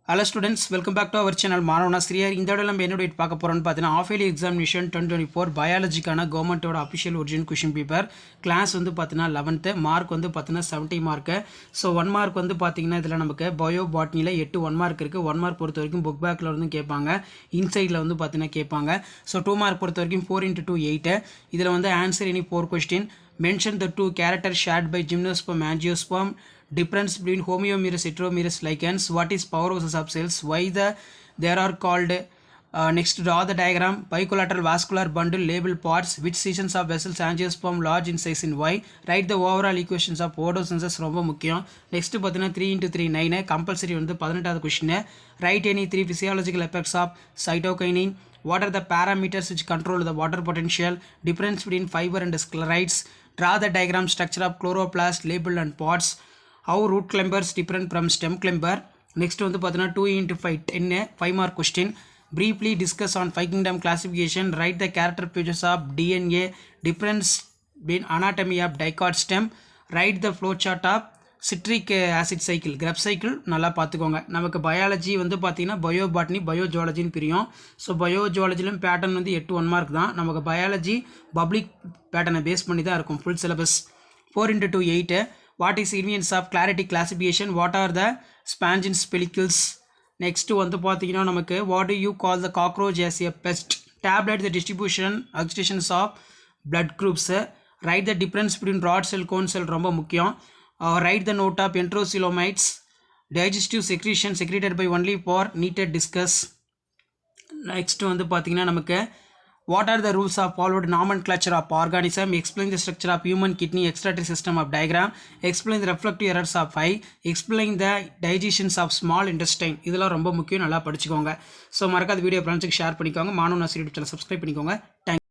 Hello students, welcome back to our channel Maravana Sriyar. இந்த தடவை நம்ம என்ன டேட் பார்க்க போறோம்னு பார்த்தீங்கன்னா half yearly examination 2024 பயாலஜிக்கான கவர்மெண்டோட official original question paper class வந்து பார்த்தீங்கன்னா 11th மார்க் வந்து பார்த்தீங்கன்னா 70 மார்க். ஸோ 1 மார்க் வந்து பார்த்தீங்கன்னா இதில் நமக்கு பயோ பாட்னியில் 8 1 மார்க் இருக்குது. 1 மார்க் பொறுத்த வரைக்கும் புக் பேக்கில் வந்து கேட்பாங்க, இன்சைடில் வந்து பார்த்தீங்கன்னா கேட்பாங்க. ஸோ 2 மார்க் பொறுத்த வரைக்கும் 4 × 2 8. இதில் வந்து answer any 4 question. Mention the two characters shared by gymnosperm and angiosperm. Difference between homomerous heteromerous lichens. What is powerhouse of cells? Why they are called? Next, draw the diagram. Bicollateral vascular bundle label parts. Which sections of vessels angiosperm large in size in Y? Write the overall equations of photosynthesis. ரொம்ப முக்கியம். Next பார்த்தீங்கன்னா 3 × 3 9 compulsory வந்து 18வது question. Write any 3 physiological effects of cytokinin. What are the parameters which control the water potential? Difference between fiber and sclerites. Draw the diagram structure of chloroplast label and pods. How root climbers different from stem climber. Next வந்து பார்த்தீங்கன்னா 2 × 5 10 5 mark question. Briefly discuss on 5 kingdom classification. Write the character features of DNA. Difference between anatomy of dicot stem. Write the flow chart of citric acid cycle கிரப் cycle நல்லா பார்த்துக்கோங்க. நமக்கு biology வந்து பார்த்தீங்கன்னா bio botany bio ஜுவாலஜின்னு பிரியும். So bio ஜுவாலஜிலும் pattern வந்து 8 1 mark தான். நமக்கு biology public பேட்டர்னை பேஸ் பண்ணி தான் இருக்கும் ஃபுல் சிலபஸ். 4 × 2 8. வாட் இஸ் இன்வென்ஸ் of clarity classification? What are the spongins pellicles? Next வந்து பார்த்தீங்கன்னா நமக்கு what do you call the cockroach as a pest? Tabulate the distribution agglutinations of blood groups. Write the difference between rod cell cone cell ரொம்ப முக்கியம். Write the note of enterocoelomites. Digestive secretion secreted by only for needed discuss. Next வந்து பார்த்தீங்கன்னா நமக்கு what are the rules of followed nomenclature of organism? Explain the structure of human kidney excretory system of diagram. Explain the reflective errors of eye. Explain the digestions of small intestine. இதெல்லாம் ரொம்ப முக்கியம், நல்லா படிச்சுக்கோங்க. So மறக்காத video ஃப்ரெண்ட்ஸுக்கு share பண்ணிக்கோங்க. மாணவன் ஆசிரியர் சேனல் சப்ஸ்கிரைப் பண்ணிக்கோங்க. தேங்க்யூ.